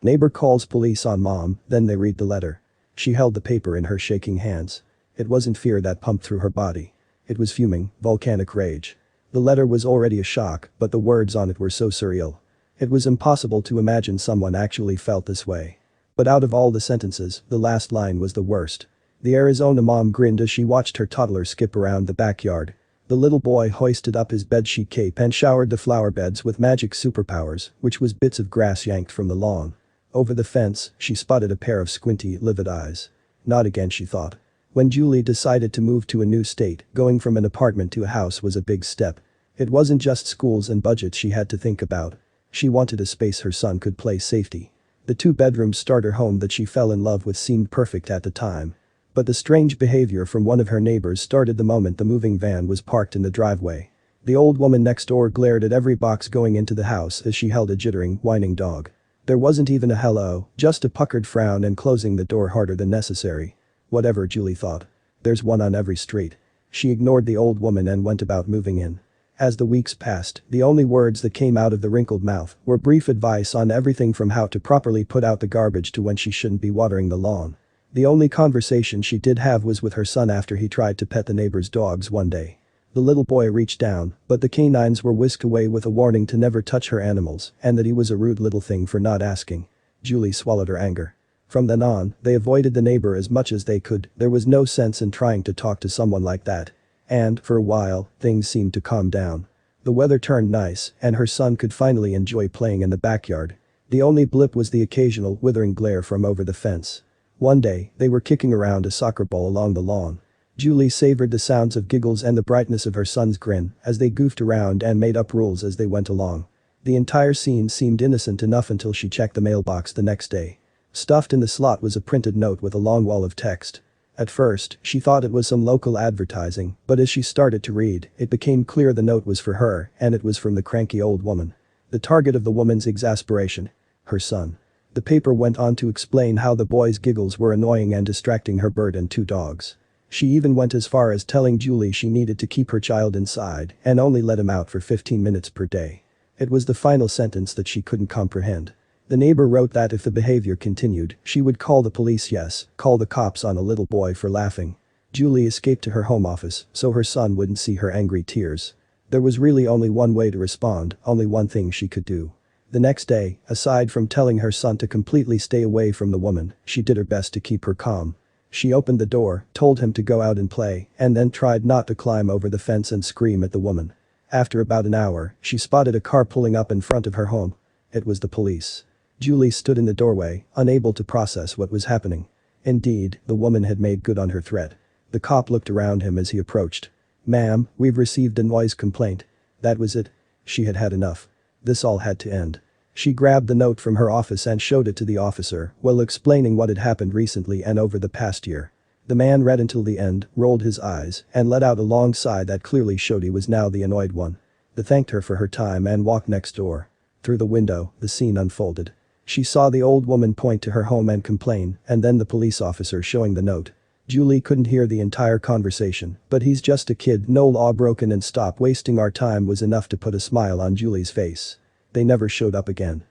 Neighbor calls police on mom, then they read the letter. She held the paper in her shaking hands. It wasn't fear that pumped through her body. It was fuming, volcanic rage. The letter was already a shock, but the words on it were so surreal. It was impossible to imagine someone actually felt this way. But out of all the sentences, the last line was the worst. The Arizona mom grinned as she watched her toddler skip around the backyard. The little boy hoisted up his bedsheet cape and showered the flower beds with magic superpowers, which was bits of grass yanked from the lawn. Over the fence, she spotted a pair of squinty, livid eyes. Not again, she thought. When Julie decided to move to a new state, going from an apartment to a house was a big step. It wasn't just schools and budgets she had to think about. She wanted a space her son could play safety. The two-bedroom starter home that she fell in love with seemed perfect at the time. But the strange behavior from one of her neighbors started the moment the moving van was parked in the driveway. The old woman next door glared at every box going into the house as she held a jittering, whining dog. There wasn't even a hello, just a puckered frown and closing the door harder than necessary. Whatever, Julie thought. There's one on every street. She ignored the old woman and went about moving in. As the weeks passed, the only words that came out of the wrinkled mouth were brief advice on everything from how to properly put out the garbage to when she shouldn't be watering the lawn. The only conversation she did have was with her son after he tried to pet the neighbor's dogs one day. The little boy reached down, but the canines were whisked away with a warning to never touch her animals and that he was a rude little thing for not asking. Julie swallowed her anger. From then on, they avoided the neighbor as much as they could. There was no sense in trying to talk to someone like that. And, for a while, things seemed to calm down. The weather turned nice, and her son could finally enjoy playing in the backyard. The only blip was the occasional withering glare from over the fence. One day, they were kicking around a soccer ball along the lawn. Julie savored the sounds of giggles and the brightness of her son's grin as they goofed around and made up rules as they went along. The entire scene seemed innocent enough until she checked the mailbox the next day. Stuffed in the slot was a printed note with a long wall of text. At first, she thought it was some local advertising, but as she started to read, it became clear the note was for her, and it was from the cranky old woman. The target of the woman's exasperation. Her son. The paper went on to explain how the boy's giggles were annoying and distracting her bird and two dogs. She even went as far as telling Julie she needed to keep her child inside and only let him out for 15 minutes per day. It was the final sentence that she couldn't comprehend. The neighbor wrote that if the behavior continued, she would call the police, yes, call the cops on a little boy for laughing. Julie escaped to her home office so her son wouldn't see her angry tears. There was really only one way to respond, only one thing she could do. The next day, aside from telling her son to completely stay away from the woman, she did her best to keep her calm. She opened the door, told him to go out and play, and then tried not to climb over the fence and scream at the woman. After about an hour, she spotted a car pulling up in front of her home. It was the police. Julie stood in the doorway, unable to process what was happening. Indeed, the woman had made good on her threat. The cop looked around him as he approached. "Ma'am, we've received a noise complaint." That was it. She had had enough. This all had to end. She grabbed the note from her office and showed it to the officer while explaining what had happened recently and over the past year. The man read until the end, rolled his eyes, and let out a long sigh that clearly showed he was now the annoyed one. They thanked her for her time and walked next door. Through the window, the scene unfolded. She saw the old woman point to her home and complain, and then the police officer showing the note. Julie couldn't hear the entire conversation, but "he's just a kid, no law broken and stop wasting our time" was enough to put a smile on Julie's face. They never showed up again.